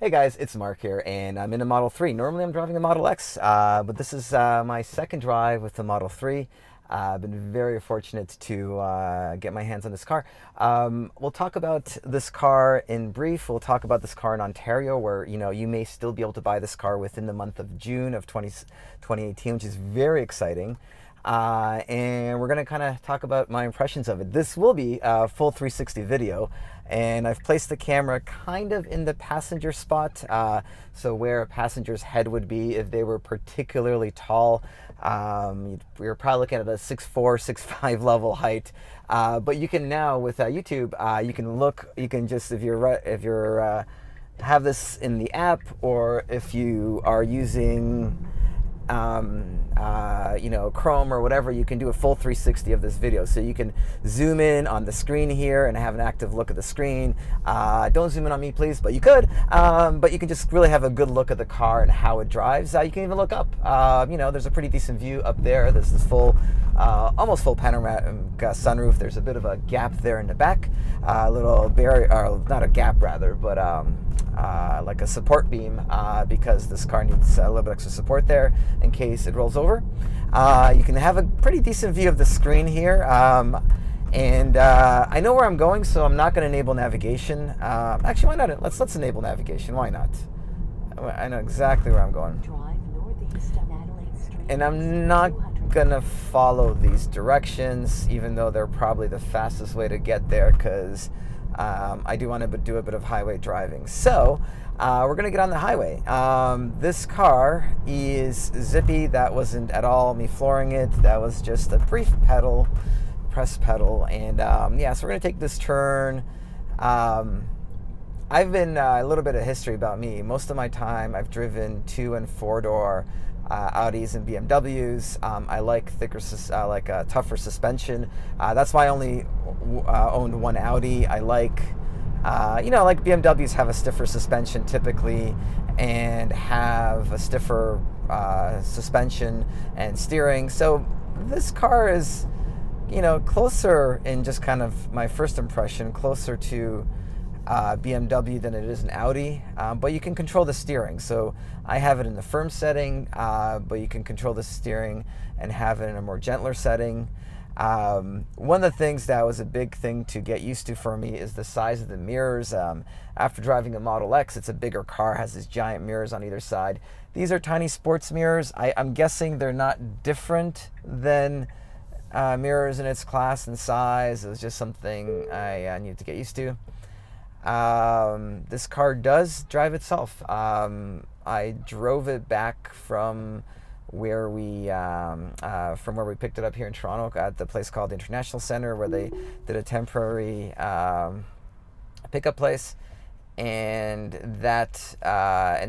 Hey guys, it's Mark here, and I'm in a Model 3. Normally I'm driving a Model X, but this is my second drive with the Model 3. I've been very fortunate to get my hands on this car. We'll talk about this car in brief. We'll talk about this car in Ontario, where you may still be able to buy this car within the month of June of 2018, which is very exciting. And we're going to kind of talk about my impressions of it. This will be a full 360 video, and I've placed the camera kind of in the passenger spot, so where a passenger's head would be if they were particularly tall. We were probably looking at a 6'4", 6'5" level height, but you can now with YouTube, you can look, you can just if you're have this in the app, or if you are using Chrome or whatever, you can do a full 360 of this video. So you can zoom in on the screen here and have an active look at the screen. Don't zoom in on me, please, but you could. But you can just really have a good look at the car and how it drives. You can even look up. There's a pretty decent view up there. This is full, almost full panoramic sunroof. There's a bit of a gap there in the back, a little barrier, or not a gap rather, but like a support beam, because this car needs a little bit extra support there in case it rolls over. You can have a pretty decent view of the screen here, and I know where I'm going, so I'm not going to enable navigation. Actually, why not? Let's enable navigation. Why not? I know exactly where I'm going, and I'm not gonna follow these directions, even though they're probably the fastest way to get there, because I do want to do a bit of highway driving. So we're going to get on the highway. This car is zippy. That wasn't at all me flooring it. That was just a brief press pedal. And yeah, so we're going to take this turn. I've been a little bit of history about me. Most of my time I've driven 2- and 4-door Audis and BMWs. I like tougher suspension. That's why I only owned one Audi. I like, like BMWs have a stiffer suspension typically, and have a stiffer suspension and steering. So this car is, closer in just kind of my first impression, closer to BMW than it is an Audi, but you can control the steering. So I have it in the firm setting, but you can control the steering and have it in a more gentler setting. One of the things that was a big thing to get used to for me is the size of the mirrors. After driving a Model X, it's a bigger car, has these giant mirrors on either side. These are tiny sports mirrors. I'm guessing they're not different than mirrors in its class and size. It was just something I needed to get used to. This car does drive itself. I drove it back from where we picked it up here in Toronto at the place called the International Center, where they did a temporary pickup place, and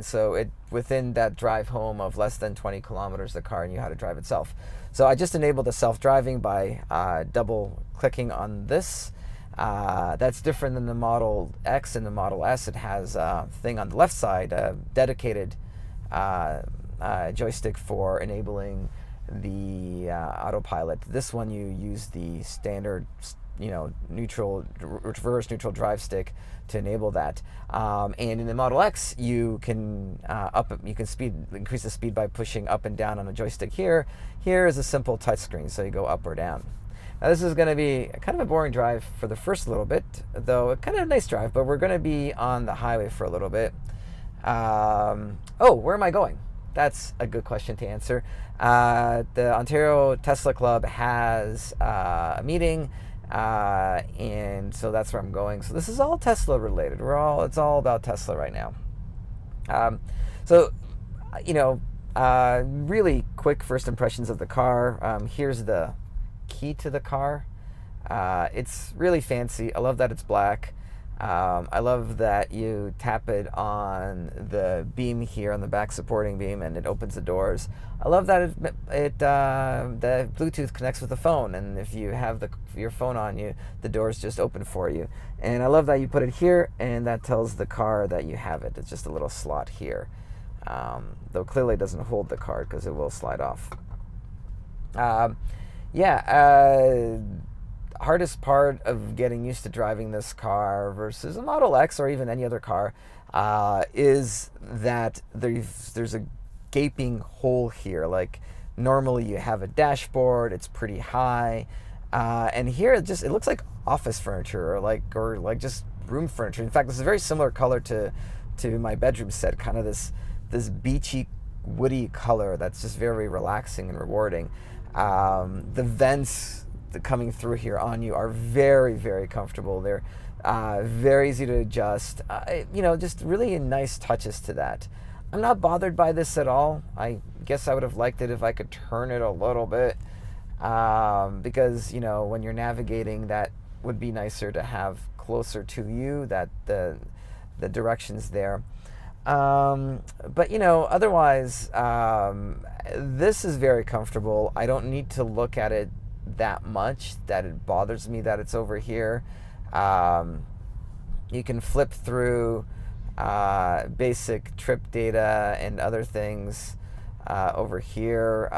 so it, within that drive home of less than 20 kilometers, the car knew how to drive itself. So I just enabled the self-driving by double clicking on this. That's different than the Model X and the Model S. It has a thing on the left side, a dedicated joystick for enabling the autopilot. This one, you use the standard, reverse neutral drive stick to enable that. And in the Model X, you can increase the speed by pushing up and down on a joystick here. Here is a simple touchscreen, so you go up or down. Now this is going to be kind of a boring drive for the first little bit, though kind of a nice drive, but we're going to be on the highway for a little bit. Where am I going? That's a good question to answer. The Ontario Tesla Club has a meeting, and so that's where I'm going. So this is all Tesla related. It's all about Tesla right now. Really quick first impressions of the car. Here's the key to the car. It's really fancy. I love that it's black. I love that you tap it on the beam here, on the back supporting beam, and it opens the doors. I love that the Bluetooth connects with the phone, and if you have your phone on you, the doors just open for you. And I love that you put it here, and that tells the car that you have it. It's just a little slot here, though clearly it doesn't hold the card because it will slide off. Hardest part of getting used to driving this car versus a Model X or even any other car is that there's a gaping hole here. Like normally you have a dashboard, it's pretty high, and here it looks like office furniture or like just room furniture. In fact, this is a very similar color to my bedroom set, kind of this beachy woody color that's just very relaxing and rewarding. The vents coming through here on you are very, very comfortable. They're very easy to adjust. Just really nice touches to that. I'm not bothered by this at all. I guess I would have liked it if I could turn it a little bit, because when you're navigating, that would be nicer to have closer to you, that the directions there. But otherwise, this is very comfortable. I don't need to look at it that much that it bothers me that it's over here. You can flip through basic trip data and other things over here.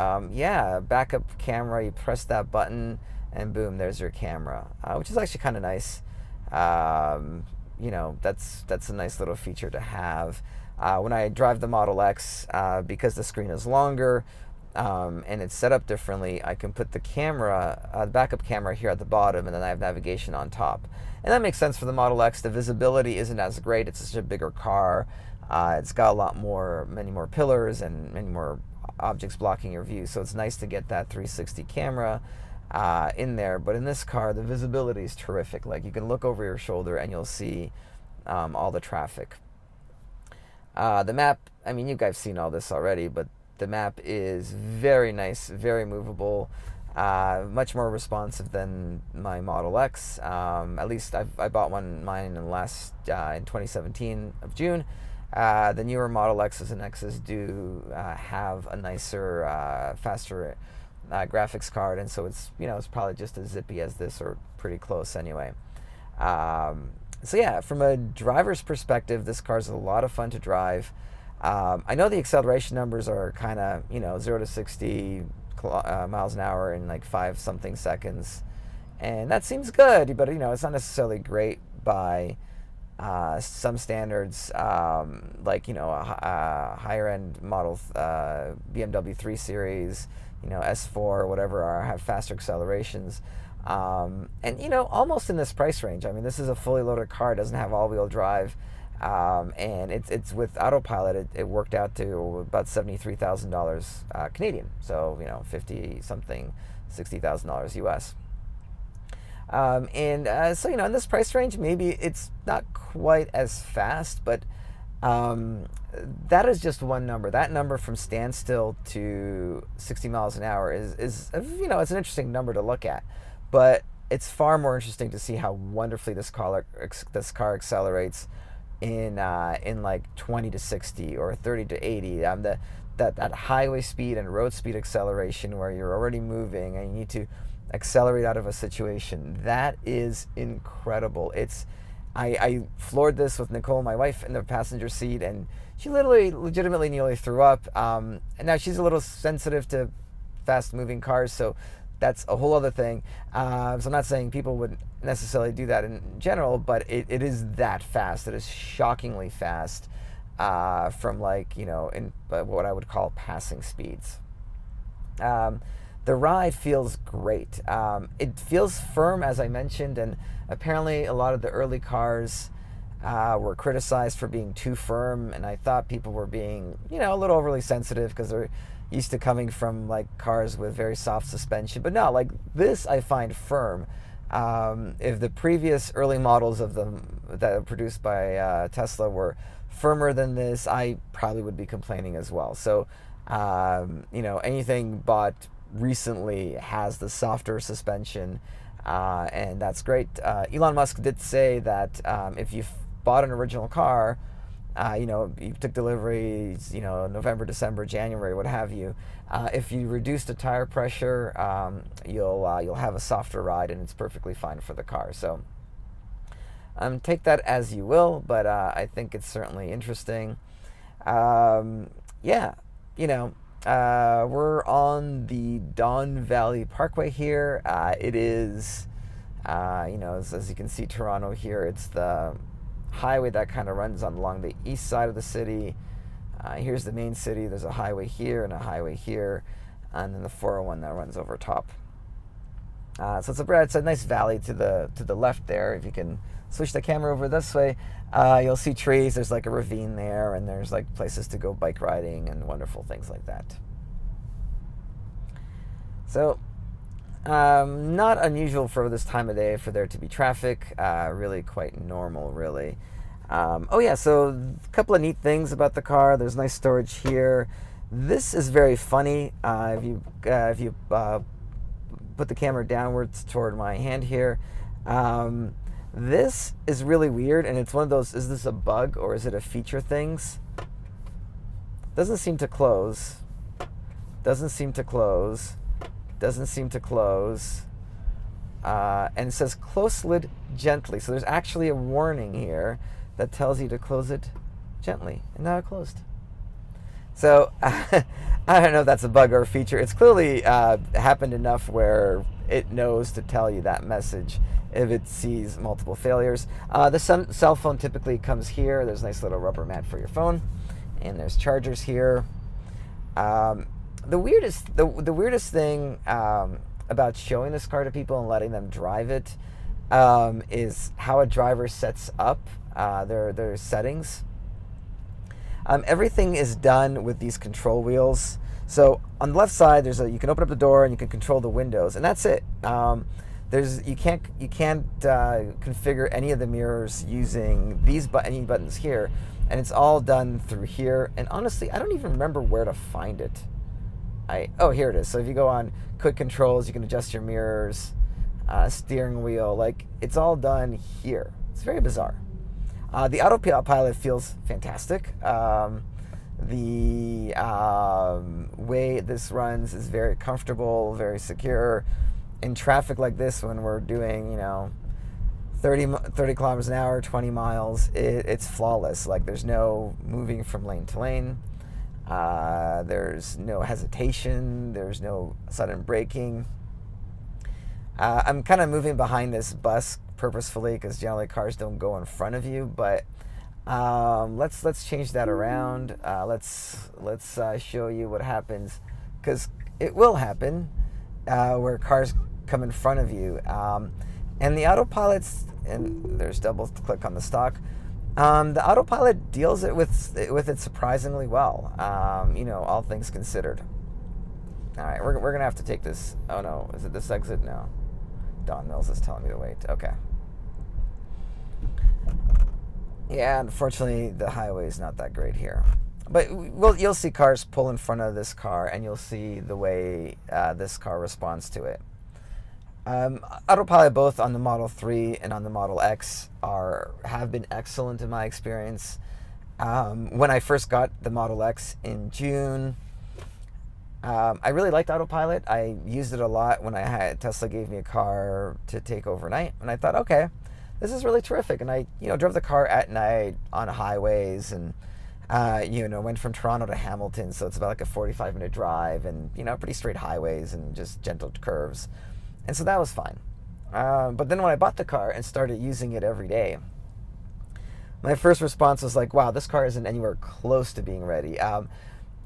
Backup camera, you press that button and boom, there's your camera, which is actually kind of nice. That's a nice little feature to have. When I drive the Model X, because the screen is longer and it's set up differently, I can put the backup camera here at the bottom, and then I have navigation on top. And that makes sense for the Model X. The visibility isn't as great. It's such a bigger car. It's got many more pillars and many more objects blocking your view. So it's nice to get that 360 camera in there. But in this car, the visibility is terrific. Like you can look over your shoulder and you'll see all the traffic. The map, I mean, you guys have seen all this already, but the map is very nice, very movable, much more responsive than my Model X. At least I bought mine in 2017 of June. The newer Model X's and X's do have a nicer, faster graphics card, and so it's probably just as zippy as this, or pretty close anyway. From a driver's perspective, this car's a lot of fun to drive. I know the acceleration numbers are kind of 0 to 60 miles an hour in like 5-something seconds, and that seems good, but it's not necessarily great by some standards. Like a higher end model, BMW 3 Series, S4 or whatever, have faster accelerations. And almost in this price range. I mean, this is a fully loaded car. It doesn't have all-wheel drive, and it's with autopilot. It worked out to about $73,000 Canadian. So 50-something, $60,000 US. In this price range, maybe it's not quite as fast, but that is just one number. That number from standstill to 60 miles an hour is it's an interesting number to look at. But it's far more interesting to see how wonderfully this car accelerates in like 20 to 60 or 30 to 80. That highway speed and road speed acceleration where you're already moving and you need to accelerate out of a situation. That is incredible. I floored this with Nicole, my wife, in the passenger seat, and she legitimately nearly threw up. And now she's a little sensitive to fast-moving cars, so that's a whole other thing. So I'm not saying people would necessarily do that in general, but it is that fast. It is shockingly fast from in what I would call passing speeds. The ride feels great. It feels firm, as I mentioned, and apparently a lot of the early cars were criticized for being too firm, and I thought people were being, a little overly sensitive because they're used to coming from cars with very soft suspension. But no, this I find firm. If the previous early models of them that were produced by Tesla were firmer than this, I probably would be complaining as well. So, anything bought recently has the softer suspension, and that's great. Elon Musk did say that if you've bought an original car, you took delivery, November, December, January, what have you. If you reduce the tire pressure, you'll have a softer ride, and it's perfectly fine for the car. So take that as you will, but I think it's certainly interesting. We're on the Don Valley Parkway here. It is, as you can see, Toronto here. It's the highway that kind of runs along the east side of the city. Here's the main city. There's a highway here and a highway here, and then the 401 that runs over top. So it's a nice valley to the left there. If you can switch the camera over this way, you'll see trees. There's like a ravine there, and there's like places to go bike riding and wonderful things like that. So not unusual for this time of day for there to be traffic. Really quite normal, really. Oh yeah, so a couple of neat things about the car. There's nice storage here. This is very funny. If you put the camera downwards toward my hand here, this is really weird, and it's one of those, is this a bug or is it a feature things? Doesn't seem to close. Doesn't seem to close. Doesn't seem to close. And it says close lid gently. So there's actually a warning here that tells you to close it gently. And now it closed. So I don't know if that's a bug or a feature. It's clearly happened enough where it knows to tell you that message if it sees multiple failures. The cell phone typically comes here. There's a nice little rubber mat for your phone. And there's chargers here. The weirdest thing about showing this car to people and letting them drive it is how a driver sets up their settings. Everything is done with these control wheels. So on the left side, you can open up the door and you can control the windows, and that's it. You can't configure any of the mirrors using any buttons here, and it's all done through here. And honestly, I don't even remember where to find it. Oh, here it is. So if you go on quick controls, you can adjust your mirrors, steering wheel. Like, it's all done here. It's very bizarre. The autopilot feels fantastic. The way this runs is very comfortable, very secure. In traffic like this, when we're doing 30 kilometers an hour, 20 miles, it's flawless. Like, there's no moving from lane to lane. There's no hesitation. There's no sudden braking. I'm kind of moving behind this bus purposefully because generally cars don't go in front of you. But let's change that around. Let's show you what happens, because it will happen where cars come in front of you. And the autopilot's, and there's double click on the stock. The autopilot deals with it surprisingly well, all things considered. All right, we're going to have to take this. Oh, no. Is it this exit? No. Don Mills is telling me to wait. Okay. Yeah, unfortunately, the highway is not that great here. But you'll see cars pull in front of this car, and you'll see the way this car responds to it. Autopilot, both on the Model 3 and on the Model X, have been excellent in my experience. When I first got the Model X in June, I really liked autopilot. I used it a lot when Tesla gave me a car to take overnight, and I thought, okay, this is really terrific. And I drove the car at night on highways, and went from Toronto to Hamilton, so it's about like a 45-minute drive, and pretty straight highways and just gentle curves. And so that was fine. But then when I bought the car and started using it every day, my first response was like, wow, this car isn't anywhere close to being ready.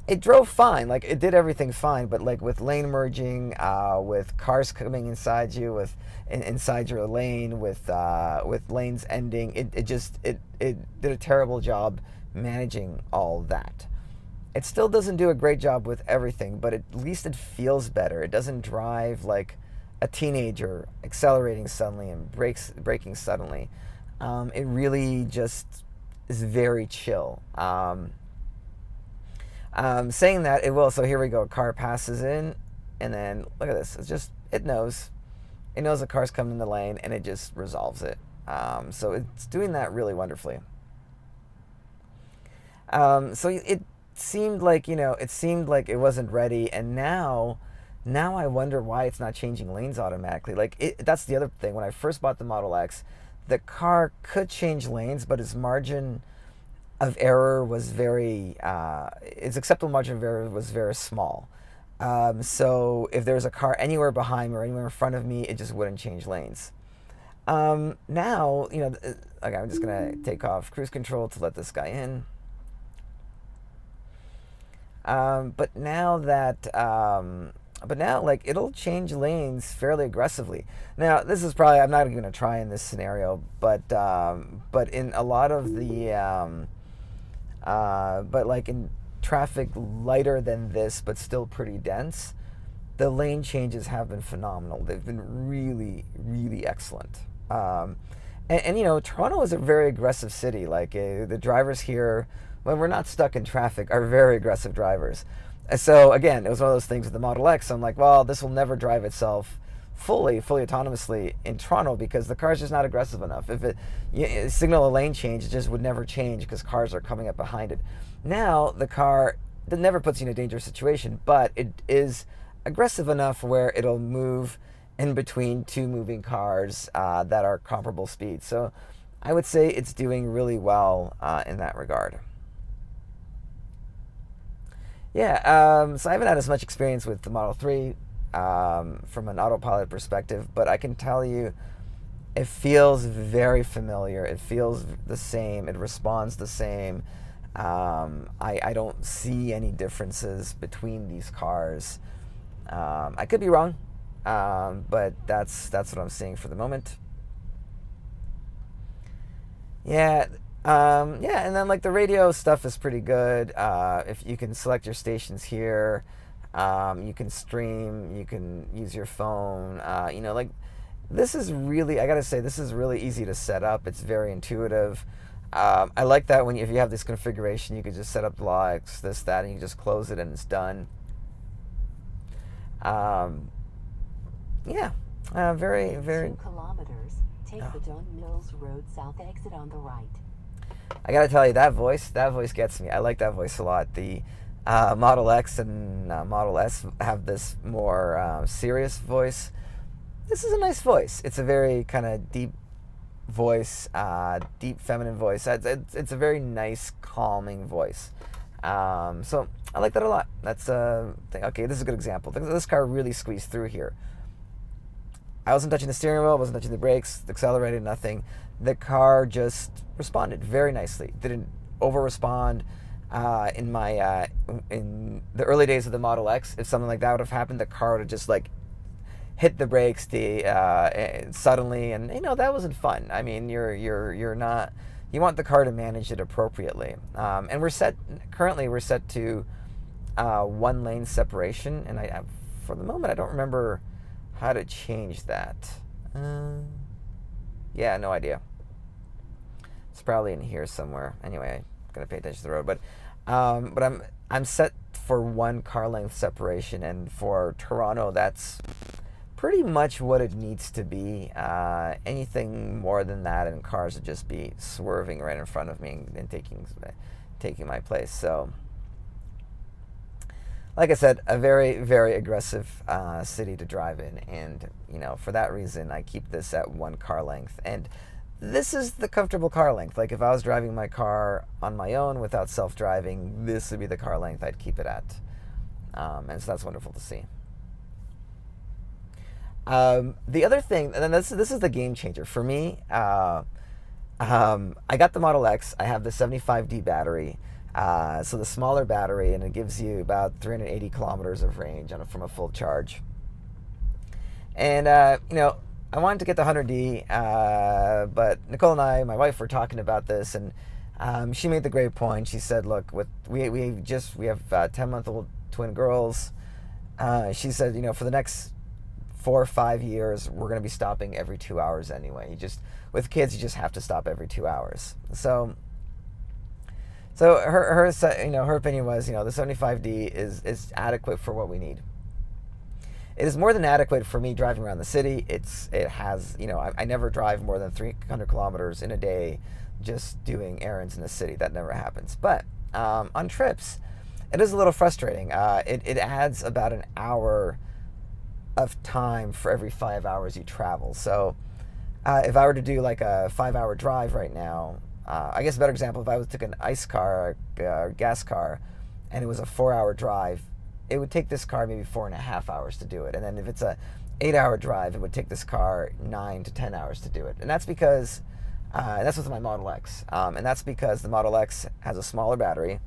It drove fine, like it did everything fine, but like with lane merging, with cars coming inside you, inside your lane, with lanes ending, it did a terrible job managing all that. It still doesn't do a great job with everything, but at least it feels better. It doesn't drive like a teenager accelerating suddenly and braking suddenly. It really just is very chill. Saying that, it will. So here we go. A car passes in, and then look at this. It knows the car's coming in the lane, and it just resolves it. So it's doing that really wonderfully. So it seemed like it wasn't ready, and now I wonder why it's not changing lanes automatically. Like that's the other thing. When I first bought the Model X, the car could change lanes, but its margin of error was its acceptable margin of error was very small. So if there was a car anywhere behind me or anywhere in front of me, it just wouldn't change lanes. Now, okay, I'm just gonna take off cruise control to let this guy in. But now that, but now like it'll change lanes fairly aggressively. Now this is probably I'm not even gonna try in this scenario, but in a lot of the, but like in traffic lighter than this, but still pretty dense, the lane changes have been phenomenal. They've been really, really excellent. And Toronto is a very aggressive city. Like the drivers here, when we're not stuck in traffic, are very aggressive drivers. So again, it was one of those things with the Model X. I'm like, well, this will never drive itself fully autonomously in Toronto because the car's just not aggressive enough. If it signal a lane change, it just would never change because cars are coming up behind it. Now the car, that never puts you in a dangerous situation, but it is aggressive enough where it'll move in between two moving cars that are comparable speeds. So I would say it's doing really well in that regard. Yeah, so I haven't had as much experience with the Model 3 from an autopilot perspective, but I can tell you it feels very familiar. It feels the same. It responds the same. I don't see any differences between these cars. I could be wrong, but that's what I'm seeing for the moment. Yeah, yeah, and then like the radio stuff is pretty good. If you can select your stations here, you can stream, you can use your phone. Like this is really, I gotta say, this is really easy to set up. It's very intuitive. I like that if you have this configuration, you can just set up locks, this, that, and you just close it and it's done. Yeah, very, very. 2 kilometers. Take the Don Mills Road South exit on the right. I gotta tell you, that voice gets me. I like that voice a lot. The Model X and Model S have this more serious voice. This is a nice voice. It's a very kind of deep voice, deep feminine voice. It's a very nice, calming voice. So I like that a lot. That's okay. This is a good example. This car really squeezed through here. I wasn't touching the steering wheel, wasn't touching the brakes, accelerated, nothing. The car just responded very nicely. Didn't over-respond. In the early days of the Model X, if something like that would have happened, the car would have just like hit the brakes suddenly, and that wasn't fun. I mean, you're not. You want the car to manage it appropriately. And currently we're set to 1 lane separation, and for the moment I don't remember how to change that. Yeah, no idea. It's probably in here somewhere. Anyway, I'm gonna pay attention to the road, but I'm set for 1 car length separation, and for Toronto, that's pretty much what it needs to be. Anything more than that, and cars would just be swerving right in front of me and taking my place. So, like I said, a very, very aggressive city to drive in, and for that reason, I keep this at 1 car length. And this is the comfortable car length. Like if I was driving my car on my own without self-driving, this would be the car length I'd keep it at. And so that's wonderful to see. The other thing, and then this is the game changer for me. I got the Model X. I have the 75D battery. So the smaller battery, and it gives you about 380 kilometers of range from a full charge. And I wanted to get the 100D, but Nicole and I, my wife, were talking about this, and she made the great point. She said, "Look, we have 10-month-old twin girls." She said, for the next 4 or 5 years, we're going to be stopping every 2 hours anyway. With kids, you just have to stop every 2 hours. So her opinion was, the 75D is adequate for what we need. It is more than adequate for me driving around the city. It has, I never drive more than 300 kilometers in a day just doing errands in the city. That never happens. But on trips, it is a little frustrating. It adds about an hour of time for every 5 hours you travel. So if I were to do like a 5-hour drive right now, I guess a better example, if I took an ICE car, or gas car, and it was a 4-hour drive, it would take this car maybe 4.5 hours to do it. And then if it's a 8-hour drive, it would take this car 9 to 10 hours to do it. And that's because, that's with my Model X. And that's because the Model X has a smaller battery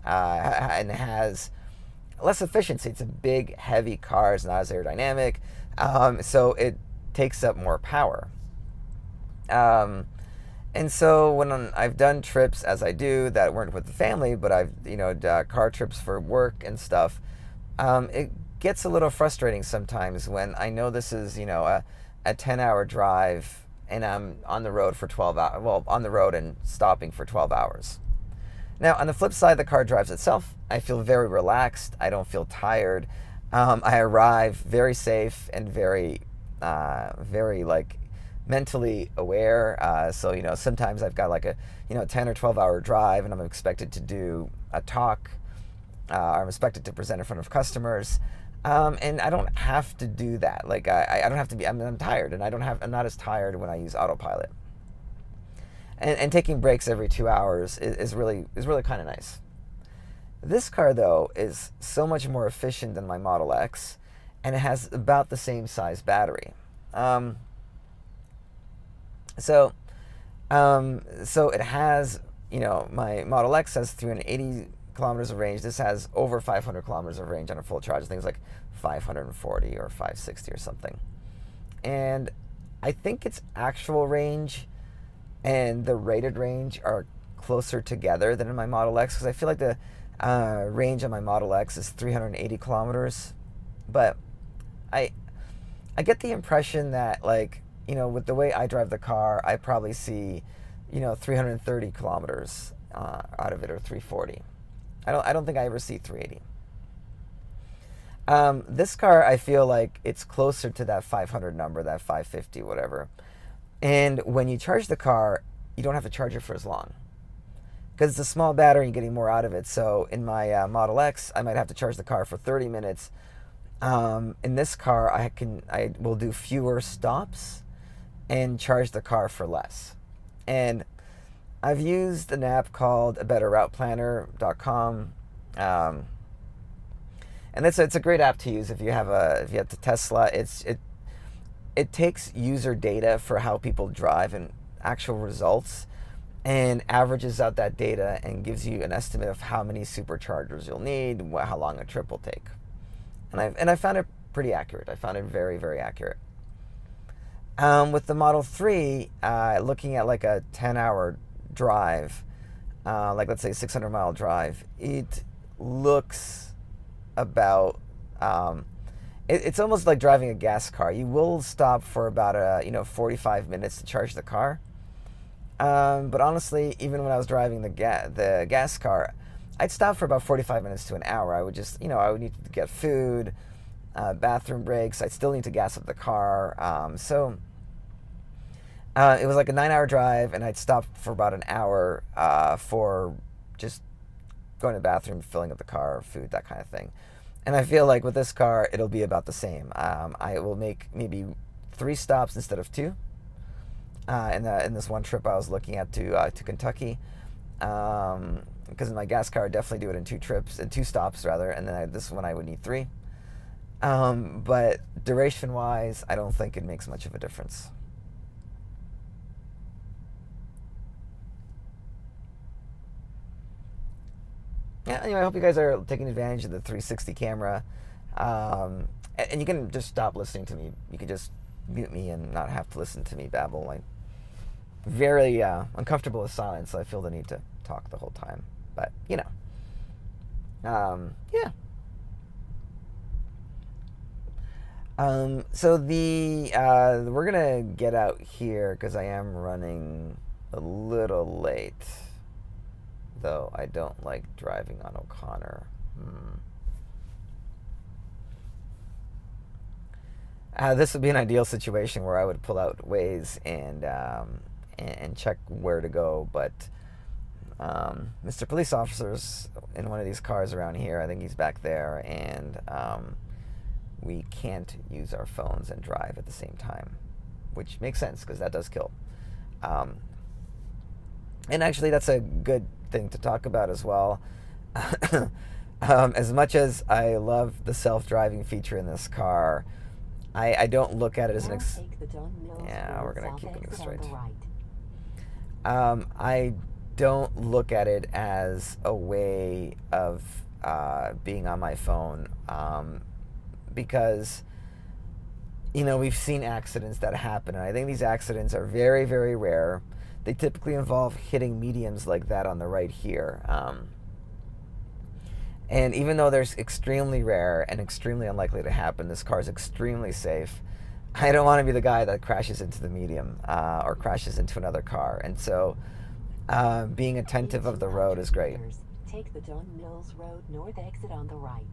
and has less efficiency. It's a big, heavy car. It's not as aerodynamic. So it takes up more power. And so when I've done trips, as I do, that weren't with the family, but I've, car trips for work and stuff, it gets a little frustrating sometimes when I know this is, a 10-hour drive and I'm on the road for 12 hours, well, on the road and stopping for 12 hours. Now, on the flip side, the car drives itself. I feel very relaxed. I don't feel tired. I arrive very safe and very, very mentally aware. So, sometimes I've got like a, 10 or 12 hour drive and I'm expected to do a talk. I'm expected to present in front of customers. And I don't have to do that. Like I don't have to be, I'm tired, and I'm not as tired when I use autopilot. And taking breaks every 2 hours is really kind of nice. This car though is so much more efficient than my Model X, and it has about the same size battery. So it has, my Model X has 380 kilometers of range. This has over 500 kilometers of range on a full charge. I think it's like 540 or 560 or something. And I think its actual range and the rated range are closer together than in my Model X, because I feel like the range on my Model X is 380 kilometers. But I get the impression that, with the way I drive the car, I probably see, 330 kilometers out of it, or 340. I don't think I ever see 380. This car, I feel like it's closer to that 500 number, that 550, whatever. And when you charge the car, you don't have to charge it for as long, because it's a small battery and getting more out of it. So in my Model X, I might have to charge the car for 30 minutes. In this car, I will do fewer stops and charge the car for less. And I've used an app called abetterrouteplanner.com. And it's a great app to use if you have the Tesla. It takes user data for how people drive and actual results, and averages out that data and gives you an estimate of how many superchargers you'll need, how long a trip will take. And I found it pretty accurate. I found it very, very accurate. With the Model 3, looking at like a 10-hour drive, let's say 600-mile drive, it looks about, it's almost like driving a gas car. You will stop for about 45 minutes to charge the car. But honestly, even when I was driving the gas car, I'd stop for about 45 minutes to an hour. I would just, I would need to get food, bathroom breaks. I'd still need to gas up the car. It was like a 9-hour drive, and I'd stop for about an hour for just going to the bathroom, filling up the car, food, that kind of thing. And I feel like with this car, it'll be about the same. I will make maybe 3 stops instead of 2. In this one trip I was looking at to Kentucky, because in my gas car I definitely do it in 2 stops rather, and then this one I would need 3. But duration-wise, I don't think it makes much of a difference. Yeah, anyway, I hope you guys are taking advantage of the 360 camera. And you can just stop listening to me. You can just mute me and not have to listen to me babble. I'm very uncomfortable with silence, so I feel the need to talk the whole time. But, yeah. So we're gonna get out here because I am running a little late. Though I don't like driving on O'Connor. This would be an ideal situation where I would pull out Waze and check where to go, but Mr. Police Officer's in one of these cars around here. I think he's back there, and we can't use our phones and drive at the same time, which makes sense because that does kill. And actually, that's a good thing to talk about as well. As much as I love the self-driving feature in this car, I don't look at it as Now take the Don Mills yeah, we're Road gonna South keep going exit straight. on the right. I don't look at it as a way of being on my phone, because we've seen accidents that happen, and I think these accidents are very, very rare. They typically involve hitting mediums like that on the right here. And even though they're extremely rare and extremely unlikely to happen, this car is extremely safe. I don't want to be the guy that crashes into the medium or crashes into another car. And so being attentive of the road is great. Take the Don Mills Road North exit on the right.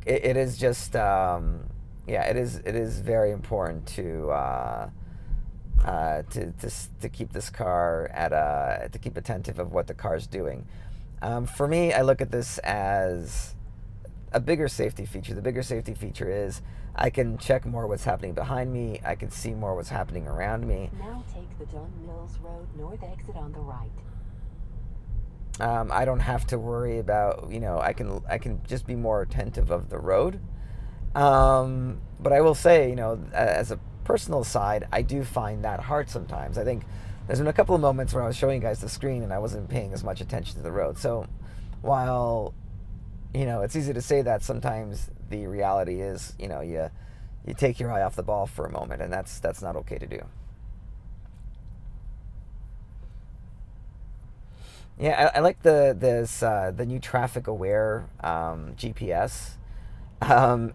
It is just, it is very important to keep this car to keep attentive of what the car's doing. For me, I look at this as a bigger safety feature. The bigger safety feature is I can check more what's happening behind me. I can see more what's happening around me. Now take the Don Mills Road North exit on the right. I don't have to worry about, I can just be more attentive of the road. But I will say, as a personal side, I do find that hard sometimes. I think there's been a couple of moments where I was showing you guys the screen and I wasn't paying as much attention to the road. So while, it's easy to say that, sometimes the reality is, you take your eye off the ball for a moment, and that's not okay to do. Yeah, I like the new traffic aware GPS.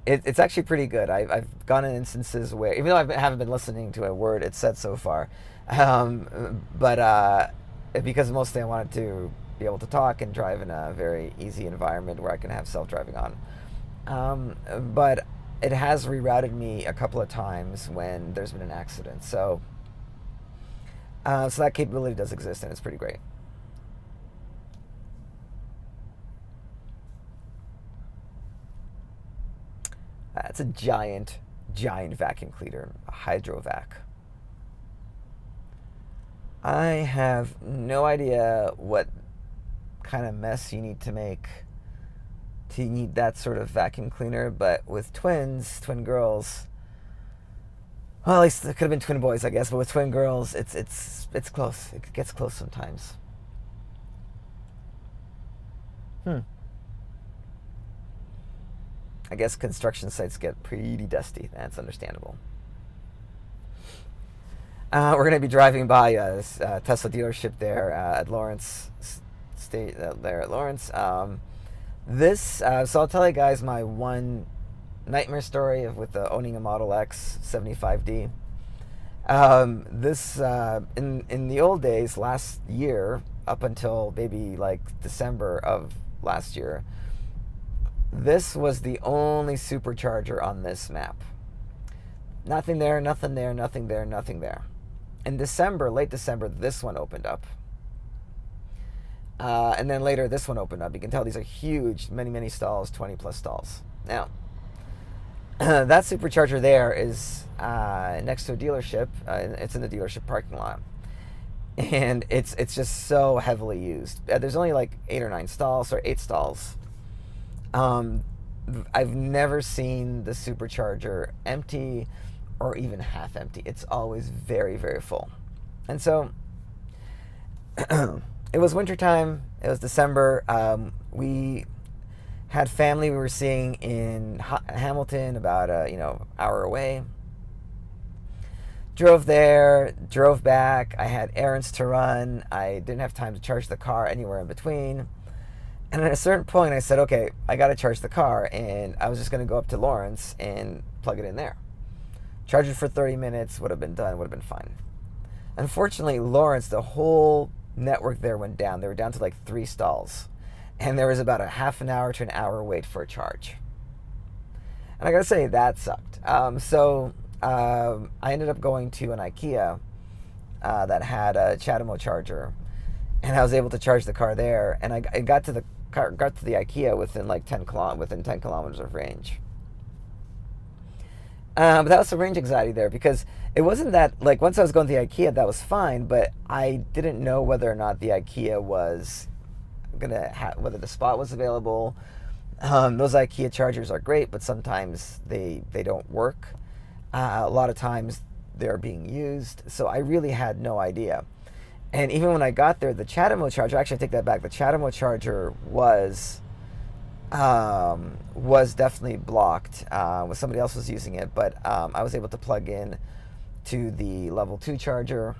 It's actually pretty good. I've gone in instances where, even though I haven't been listening to a word it said so far, but because mostly I wanted to be able to talk and drive in a very easy environment where I can have self-driving on. But it has rerouted me a couple of times when there's been an accident. So that capability does exist, and it's pretty great. It's a giant vacuum cleaner, a hydrovac. I have no idea what kind of mess you need to make to need that sort of vacuum cleaner, but with twin girls, well, at least it could have been twin boys, I guess, but with twin girls, it's close. It gets close sometimes. I guess construction sites get pretty dusty. That's understandable. We're going to be driving by a Tesla dealership there at Lawrence State, there at Lawrence. So I'll tell you guys my one nightmare story with owning a Model X 75D. In the old days, last year, up until maybe like December of last year, this was the only supercharger on this map. Nothing there, nothing there, nothing there, nothing there. In December, late December, this one opened up. And then later, this one opened up. You can tell these are huge, many stalls, 20 plus stalls. Now, that supercharger there is next to a dealership. It's in the dealership parking lot. And it's just so heavily used. There's only like 8 or 9 stalls, or 8 stalls. I've never seen the supercharger empty or even half empty. It's always very, very full. And so it was wintertime. It was December. We had family we were seeing in Hamilton, about hour away. Drove there, drove back. I had errands to run. I didn't have time to charge the car anywhere in between. And at a certain point, I said, okay, I got to charge the car. And I was just going to go up to Lawrence and plug it in there. Charge it for 30 minutes, would have been done, would have been fine. Unfortunately, Lawrence, the whole network there went down. They were down to like 3 stalls. And there was about a half an hour to an hour wait for a charge. And I got to say, that sucked. So I ended up going to an IKEA that had a CHAdeMO charger. And I was able to charge the car there. And I got to the IKEA within like 10 kilometers of range. But that was some range anxiety there, because it wasn't that, like, once I was going to the IKEA, that was fine, but I didn't know whether or not the IKEA was whether the spot was available. Those IKEA chargers are great, but sometimes they don't work. A lot of times they're being used, so I really had no idea. And even when I got there, the Chatamo charger, actually I take that back, the Chatamo charger was definitely blocked. Somebody else was using it, but I was able to plug in to the level 2 charger,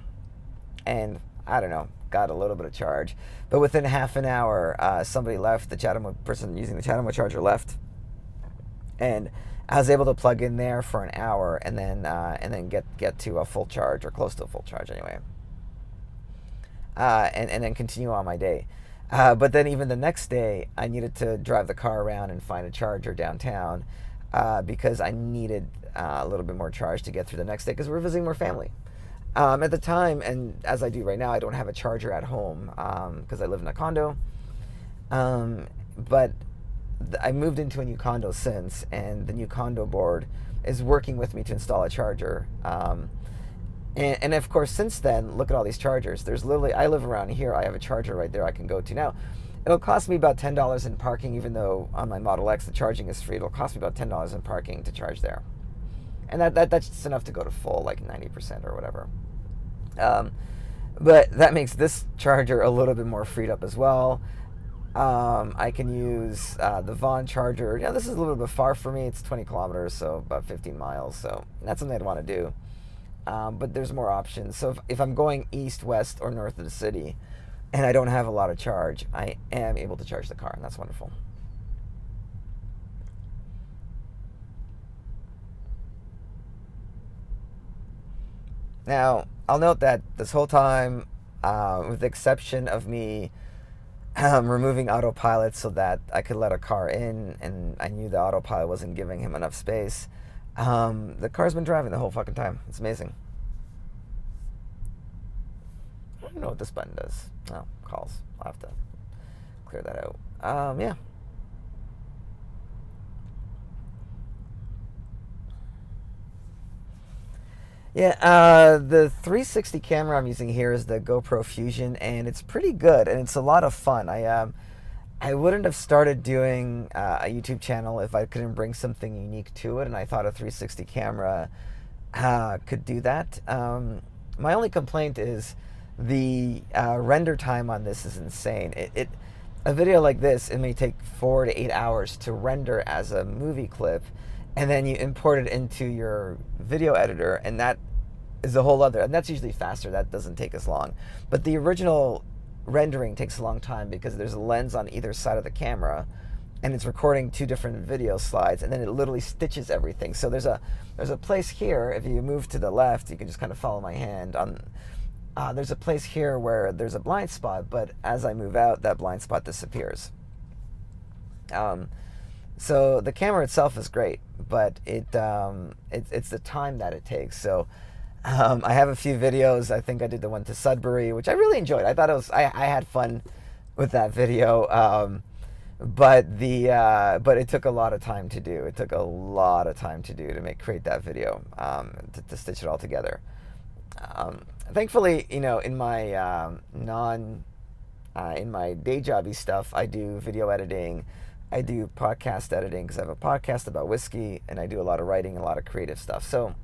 and I don't know, got a little bit of charge. But within half an hour, somebody left, the Chatamo person using the Chatamo charger left, and I was able to plug in there for an hour and then get to a full charge, or close to a full charge anyway, and then continue on my day. But then even the next day, I needed to drive the car around and find a charger downtown because I needed a little bit more charge to get through the next day because we were visiting more family. At the time, and as I do right now, I don't have a charger at home because I live in a condo. But I moved into a new condo since, and the new condo board is working with me to install a charger. And of course, since then, look at all these chargers. There's literally, I live around here, I have a charger right there I can go to. Now, it'll cost me about $10 in parking, even though on my Model X the charging is free. It'll cost me about $10 in parking to charge there. And that's just enough to go to full, like 90% or whatever. But that makes this charger a little bit more freed up as well. I can use the Vaughn charger. Yeah, this is a little bit far for me. It's 20 kilometers, so about 15 miles. So that's something I'd want to do. But there's more options. So if I'm going east, west, or north of the city, and I don't have a lot of charge, I am able to charge the car, and that's wonderful. Now, I'll note that this whole time, with the exception of me removing autopilot so that I could let a car in, and I knew the autopilot wasn't giving him enough space, the car's been driving the whole fucking time. It's amazing. I don't know what this button does. Oh, calls. I'll have to clear that out. Yeah. Yeah, the 360 camera I'm using here is the GoPro Fusion, and it's pretty good, and it's a lot of fun. I wouldn't have started doing a YouTube channel if I couldn't bring something unique to it, and I thought a 360 camera could do that. My only complaint is the render time on this is insane. A video like this, it may take 4 to 8 hours to render as a movie clip, and then you import it into your video editor, and that is a whole other, and that's usually faster. That doesn't take as long. But the original rendering takes a long time because there's a lens on either side of the camera, and it's recording 2 different video slides, and then it literally stitches everything. So there's a place here, if you move to the left, you can just kind of follow my hand on. There's a place here where there's a blind spot, but as I move out, that blind spot disappears. So the camera itself is great, but it's the time that it takes. So I have a few videos. I think I did the one to Sudbury, which I really enjoyed. I thought I had fun with that video. But it took a lot of time to do. It took a lot of time to do to create that video, to stitch it all together. Thankfully, in my in my day jobby stuff, I do video editing. I do podcast editing because I have a podcast about whiskey, and I do a lot of writing and a lot of creative stuff. So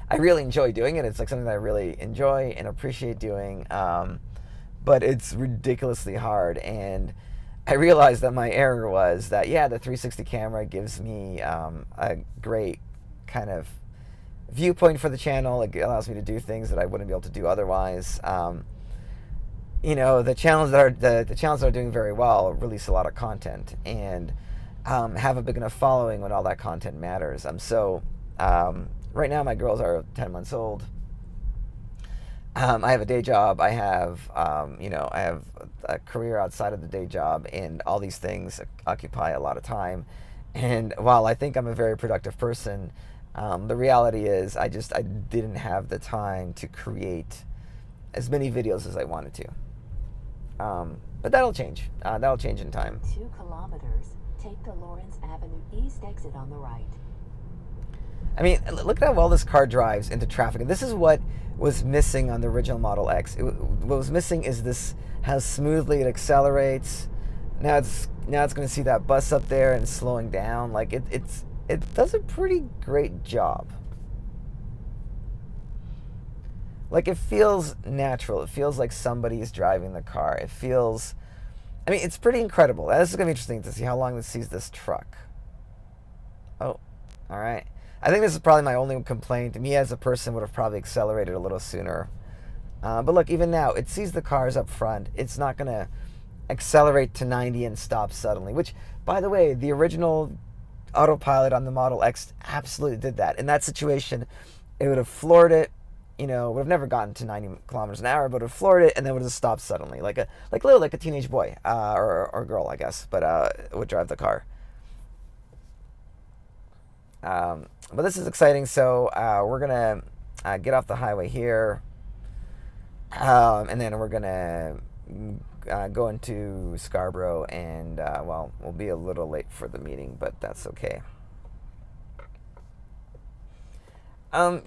I really enjoy doing it. It's like something that I really enjoy and appreciate doing, but it's ridiculously hard. And I realized that my error was that, yeah, the 360 camera gives me a great kind of viewpoint for the channel. It allows me to do things that I wouldn't be able to do otherwise. The channels that are doing very well release a lot of content and have a big enough following when all that content matters. So right now my girls are 10 months old. I have a day job. I have I have a career outside of the day job, and all these things occupy a lot of time. And while I think I'm a very productive person, the reality is I didn't have the time to create as many videos as I wanted to. But that'll change. That'll change in time. 2 kilometers, take the Lawrence Avenue East exit on the right. I mean, look at how well this car drives into traffic. And this is what was missing on the original Model X. What was missing is how smoothly it accelerates. Now it's Now it's going to see that bus up there and slowing down. Like it does a pretty great job. Like it feels natural. It feels like somebody is driving the car. It feels, I mean, it's pretty incredible. This is going to be interesting to see how long this sees this truck. Oh, all right. I think this is probably my only complaint. Me as a person would have probably accelerated a little sooner. But look, even now, it sees the cars up front. It's not going to accelerate to 90 and stop suddenly, which, by the way, the original autopilot on the Model X absolutely did that. In that situation, it would have floored it, would have never gotten to 90 kilometers an hour, but would have floored it and then would have stopped suddenly, like a teenage boy or girl, I guess, but would drive the car. But this is exciting, so we're going to get off the highway here, and then we're going to go into Scarborough, and, we'll be a little late for the meeting, but that's okay. I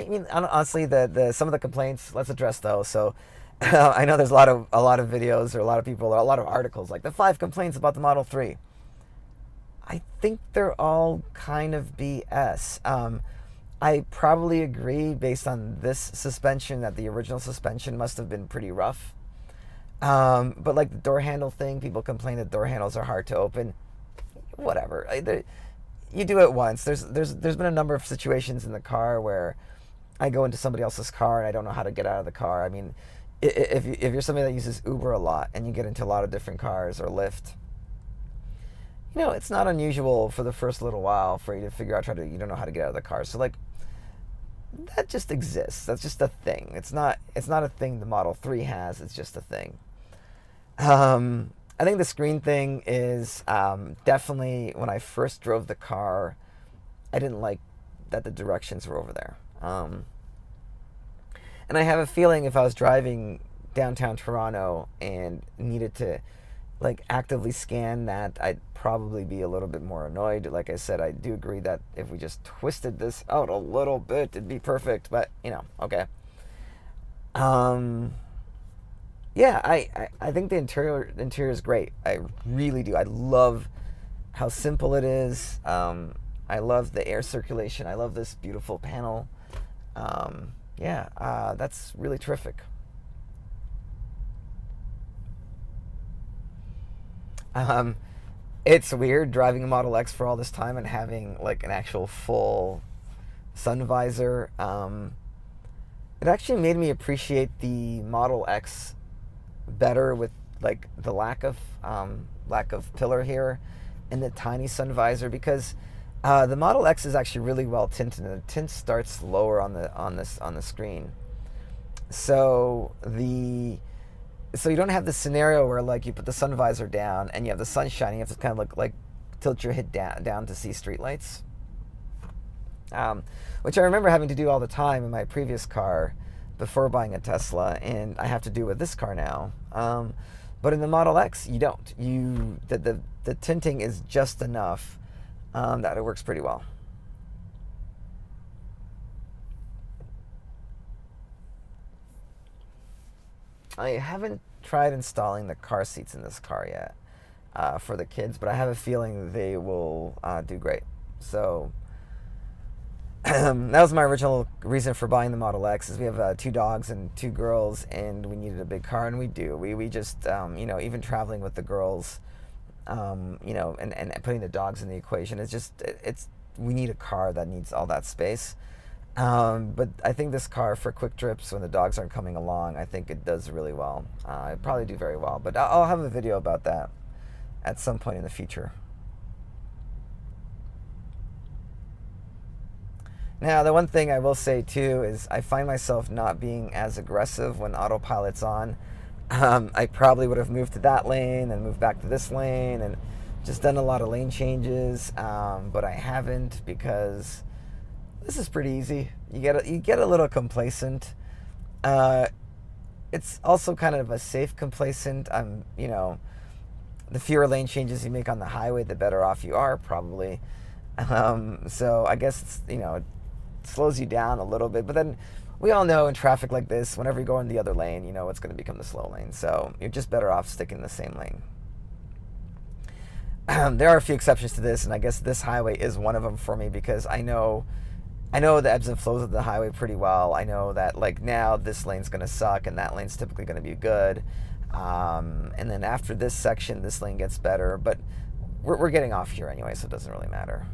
mean, honestly, the some of the complaints, let's address those. So, I know there's a lot of videos or a lot of people, a lot of articles, like the 5 complaints about the Model 3. I think they're all kind of BS. I probably agree based on this suspension that the original suspension must have been pretty rough. But like the door handle thing, people complain that door handles are hard to open. Whatever. You do it once. There's been a number of situations in the car where I go into somebody else's car and I don't know how to get out of the car. I mean, if you're somebody that uses Uber a lot and you get into a lot of different cars or Lyft, it's not unusual for the first little while for you to figure out you don't know how to get out of the car. So like, that just exists. That's just a thing. It's not a thing the Model 3 has. It's just a thing. I think the screen thing is definitely, when I first drove the car, I didn't like that the directions were over there. And I have a feeling if I was driving downtown Toronto and needed to like actively scan that, I'd probably be a little bit more annoyed. Like I said, I do agree that if we just twisted this out a little bit, it'd be perfect, but okay. Yeah, I think the interior is great. I really do. I love how simple it is. I love the air circulation. I love this beautiful panel. That's really terrific. It's weird driving a Model X for all this time and having like an actual full sun visor. It actually made me appreciate the Model X better with like the lack of pillar here and the tiny sun visor, because the Model X is actually really well tinted, and the tint starts lower on the screen. So you don't have the scenario where like you put the sun visor down and you have the sun shining. You have to kind of look like tilt your head down to see streetlights, which I remember having to do all the time in my previous car before buying a Tesla, and I have to do with this car now. But in the Model X, you don't. The tinting is just enough that it works pretty well. I haven't tried installing the car seats in this car yet for the kids, but I have a feeling they will do great. So that was my original reason for buying the Model X, is we have 2 dogs and 2 girls, and we needed a big car, and we do. We just, even traveling with the girls, and putting the dogs in the equation, we need a car that needs all that space. But I think this car for quick trips when the dogs aren't coming along, I think it does really well. It'd probably do very well, but I'll have a video about that at some point in the future. Now, the one thing I will say too is I find myself not being as aggressive when autopilot's on. I probably would have moved to that lane and moved back to this lane and just done a lot of lane changes, but I haven't, because this is pretty easy. You get a little complacent. It's also kind of a safe complacent. The fewer lane changes you make on the highway, the better off you are, probably. So I guess it slows you down a little bit, but then we all know in traffic like this, whenever you go in the other lane, it's going to become the slow lane. So you're just better off sticking in the same lane. there are a few exceptions to this, and I guess this highway is one of them for me because I know the ebbs and flows of the highway pretty well. I know that like now this lane's going to suck and that lane's typically going to be good. And then after this section, this lane gets better. But we're getting off here anyway, so it doesn't really matter.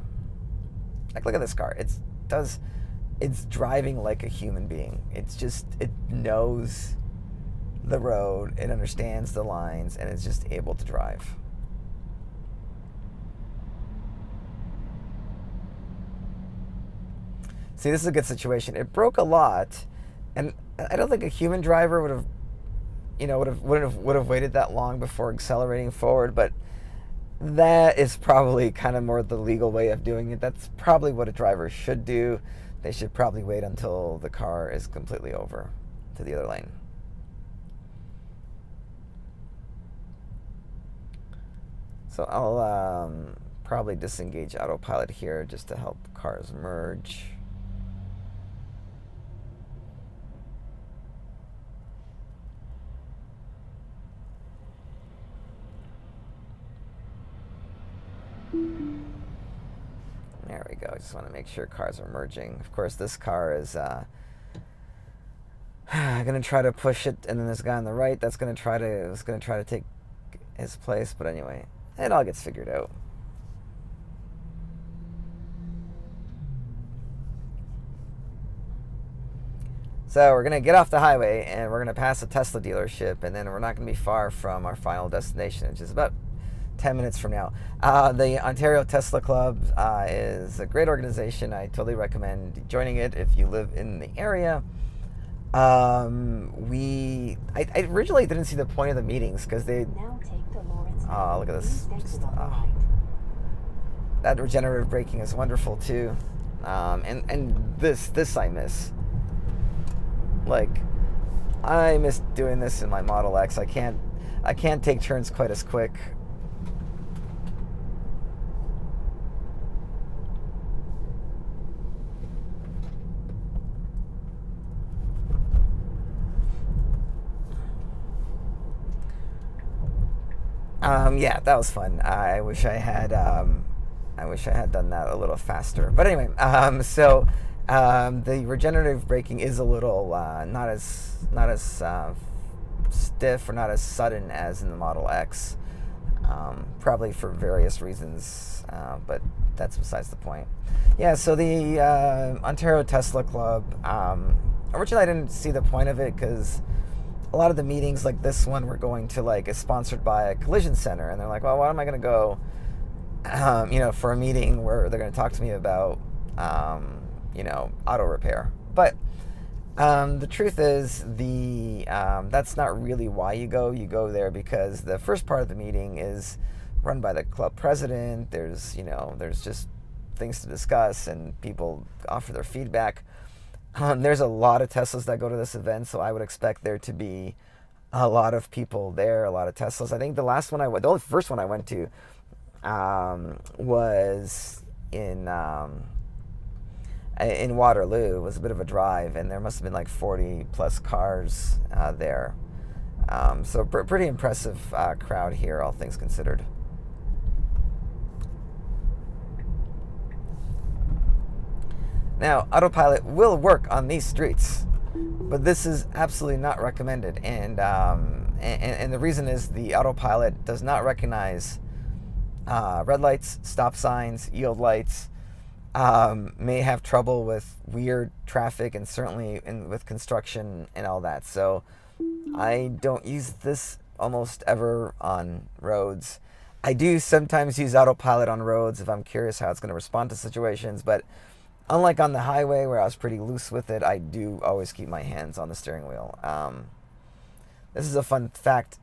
Like, look at this car. It's driving like a human being. It knows the road, it understands the lines, and it's just able to drive. See, this is a good situation. It broke a lot, and I don't think a human driver would have, would have waited that long before accelerating forward. But that is probably kind of more the legal way of doing it. That's probably what a driver should do. They should probably wait until the car is completely over to the other lane. So I'll probably disengage autopilot here just to help cars merge. There we go. I just want to make sure cars are merging. Of course, this car is going to try to push it, and then this guy on the right that's going to try to take his place. But anyway, it all gets figured out. So we're going to get off the highway, and we're going to pass a Tesla dealership, and then we're not going to be far from our final destination, which is about 10 minutes from now. The Ontario Tesla Club is a great organization. I totally recommend joining it if you live in the area. I originally didn't see the point of the meetings because they... Now take the Lawrence Oh, look at this. Just, right. That regenerative braking is wonderful too. And this I miss. Like, I miss doing this in my Model X. I can't take turns quite as quick. Yeah, that was fun. I wish I had done that a little faster. But anyway, the regenerative braking is a little not as stiff or not as sudden as in the Model X, probably for various reasons, but that's besides the point. Yeah, so the Ontario Tesla Club, originally I didn't see the point of it because a lot of the meetings like this one we're going to is sponsored by a collision center, and they're like, well, why am I going to go for a meeting where they're going to talk to me about auto repair? But the truth is that's not really why you go. You go there because the first part of the meeting is run by the club president. There's just things to discuss and people offer their feedback. There's a lot of Teslas that go to this event, so I would expect there to be a lot of people there, a lot of Teslas. I think the first one I went to was in Waterloo. It was a bit of a drive, and there must have been 40 plus cars there. So pretty impressive crowd here, all things considered. Now, autopilot will work on these streets, but this is absolutely not recommended. And the reason is the autopilot does not recognize red lights, stop signs, yield lights. May have trouble with weird traffic and certainly with construction and all that. So I don't use this almost ever on roads. I do sometimes use autopilot on roads if I'm curious how it's going to respond to situations, but unlike on the highway where I was pretty loose with it, I do always keep my hands on the steering wheel. This is a fun fact.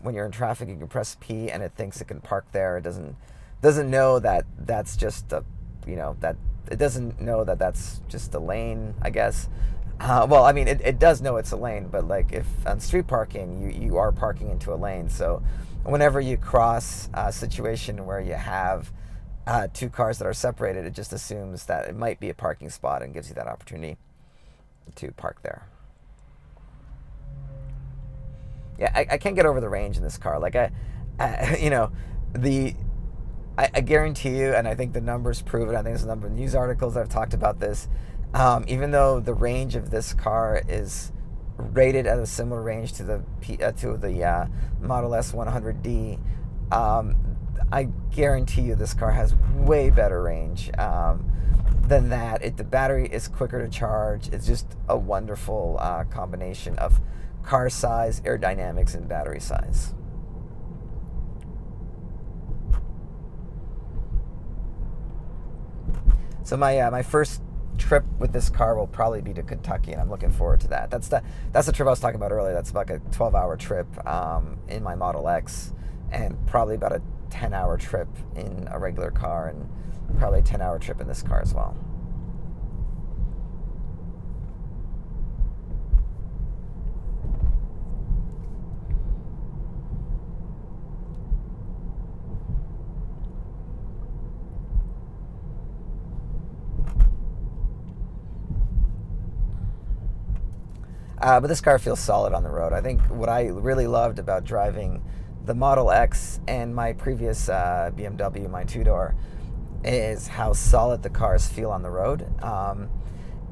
When you're in traffic, you can press P and it thinks it can park there. It doesn't know that that's just it doesn't know that that's just a lane, I guess. Well, I mean, it does know it's a lane, but if on street parking, you are parking into a lane. So whenever you cross a situation where you have two cars that are separated, it just assumes that it might be a parking spot and gives you that opportunity to park there. Yeah, I can't get over the range in this car. I guarantee you, and I think the numbers prove it. I think there's a number of news articles that have talked about this. Even though the range of this car is rated at a similar range to the Model S 100D, I guarantee you this car has way better range than that. The battery is quicker to charge. It's just a wonderful combination of car size, aerodynamics, and battery size. So my first trip with this car will probably be to Kentucky, and I'm looking forward to that. That's the trip I was talking about earlier. That's like a 12-hour trip in my Model X, and probably about a 10-hour trip in a regular car, and probably a 10-hour trip in this car as well. But this car feels solid on the road. I think what I really loved about driving the Model X and my previous BMW, my two-door, is how solid the cars feel on the road.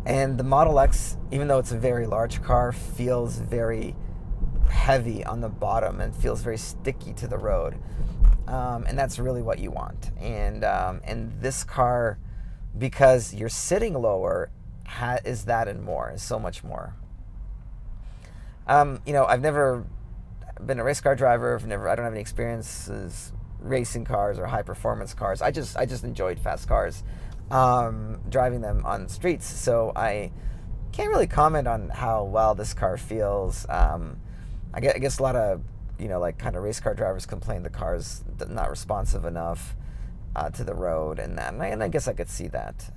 And the Model X, even though it's a very large car, feels very heavy on the bottom and feels very sticky to the road. And that's really what you want. And this car, because you're sitting lower, is that and more, is so much more. I've never been a race car driver. I don't have any experiences racing cars or high performance cars. I just enjoyed fast cars, driving them on streets. So I can't really comment on how well this car feels. I guess a lot of kind of race car drivers complain the car's not responsive enough to the road and that, and I guess I could see that.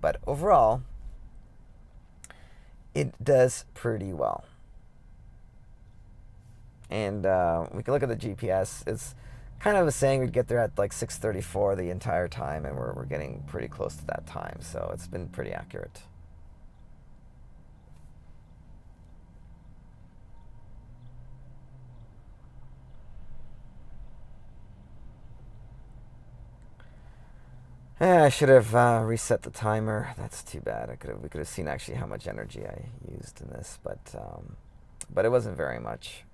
But overall, it does pretty well. And we can look at the GPS. It's kind of saying we'd get there at like 6:34 the entire time, and we're getting pretty close to that time. So it's been pretty accurate. I should have reset the timer. That's too bad. We could have seen actually how much energy I used in this, but it wasn't very much.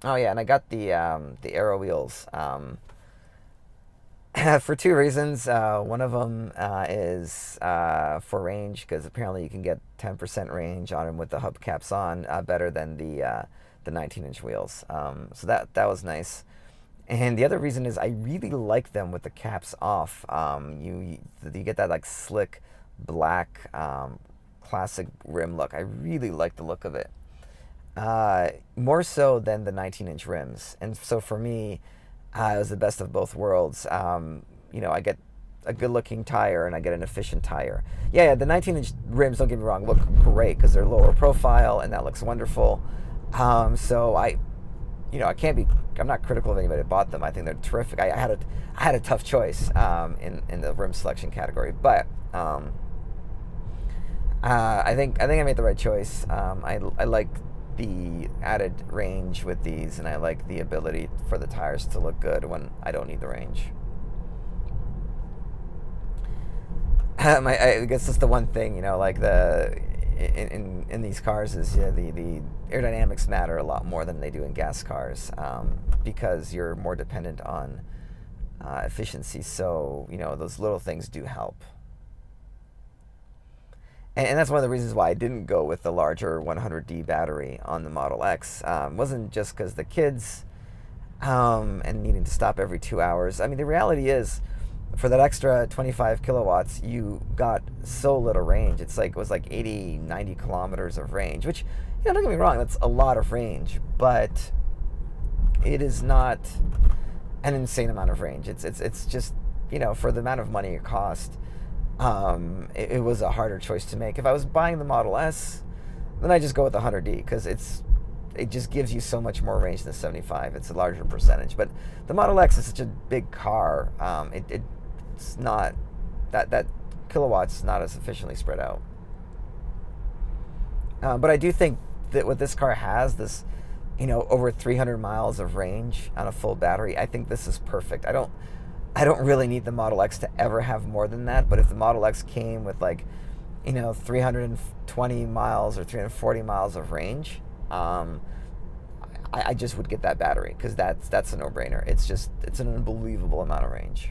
Oh yeah, and I got the Aero wheels for two reasons. One of them is for range, because apparently you can get 10% range on them with the hubcaps on, better than the 19-inch wheels. So that was nice. And the other reason is I really like them with the caps off. You get that like slick black classic rim look. I really like the look of it. More so than the 19-inch rims. And so for me, it was the best of both worlds. I get a good-looking tire and I get an efficient tire. Yeah, the 19-inch rims, don't get me wrong, look great because they're lower profile and that looks wonderful. So I'm not critical of anybody that bought them. I think they're terrific. I had a tough choice in the rim selection category, but I think I made the right choice. I like the added range with these, and I like the ability for the tires to look good when I don't need the range. I guess that's the one thing, like in these cars is the aerodynamics matter a lot more than they do in gas cars, because you're more dependent on efficiency. So those little things do help. And that's one of the reasons why I didn't go with the larger 100D battery on the Model X. Wasn't just because the kids and needing to stop every 2 hours. I mean, the reality is, for that extra 25 kilowatts, you got so little range. It was like 80, 90 kilometers of range, which, don't get me wrong, that's a lot of range, but it is not an insane amount of range. It's just, for the amount of money it cost, it was a harder choice to make. If I was buying the Model S, then I just go with the 100D, because it just gives you so much more range than 75. It's a larger percentage. But the Model X is such a big car. It's not that kilowatts not as efficiently spread out. But I do think that what this car has, this over 300 miles of range on a full battery, I think this is perfect. I don't really need the Model X to ever have more than that, but if the Model X came with 320 miles or 340 miles of range, I just would get that battery, because that's a no-brainer. It's an unbelievable amount of range.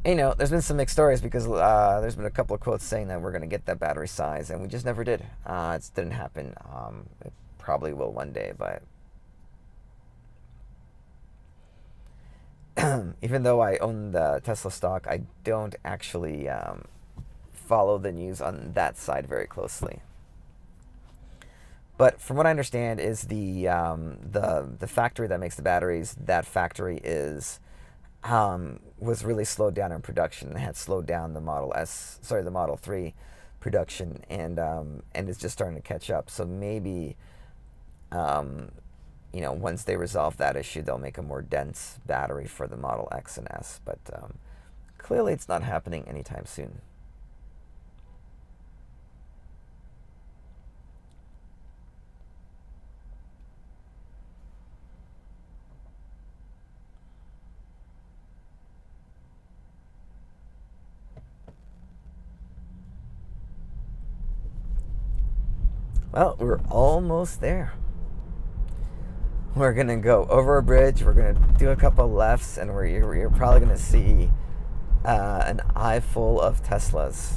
There's been some mixed stories, because there's been a couple of quotes saying that we're going to get that battery size, and we just never did. It didn't happen. It probably will one day, but even though I own the Tesla stock, I don't actually follow the news on that side very closely. But from what I understand, is the factory that makes the batteries, that factory was really slowed down in production, and had slowed down the Model 3 production, and is just starting to catch up. So maybe once they resolve that issue, they'll make a more dense battery for the Model X and S. But clearly it's not happening anytime soon. Well, we're almost there. We're going to go over a bridge, we're going to do a couple lefts, and you're probably going to see an eye full of Teslas.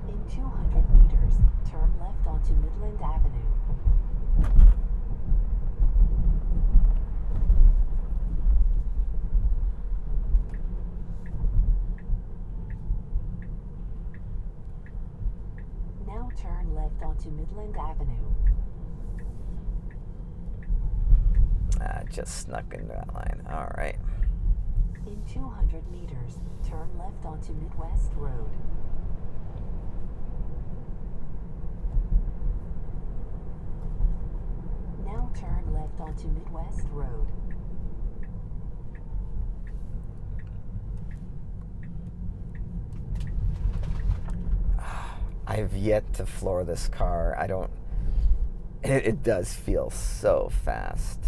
In 200 meters, turn left onto Midland Avenue. Now turn left onto Midland Avenue. Just snuck into that line. All right. In 200 meters, turn left onto Midwest Road. Now turn left onto Midwest Road. I've yet to floor this car. It does feel so fast.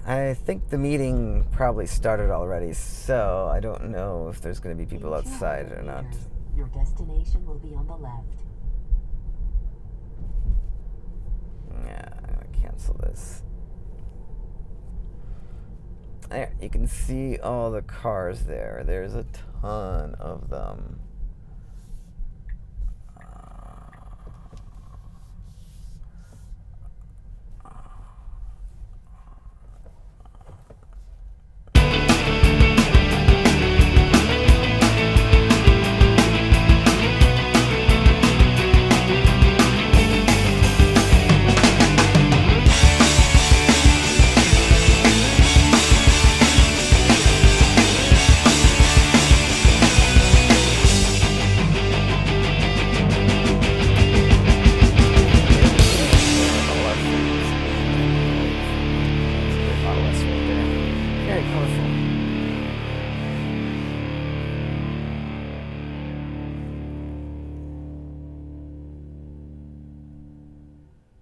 I think the meeting probably started already, so I don't know if there's going to be people In outside 200 or not. meters, your destination will be on the left. Yeah, I'm going to cancel this. There, you can see all the cars there. There's a ton of them.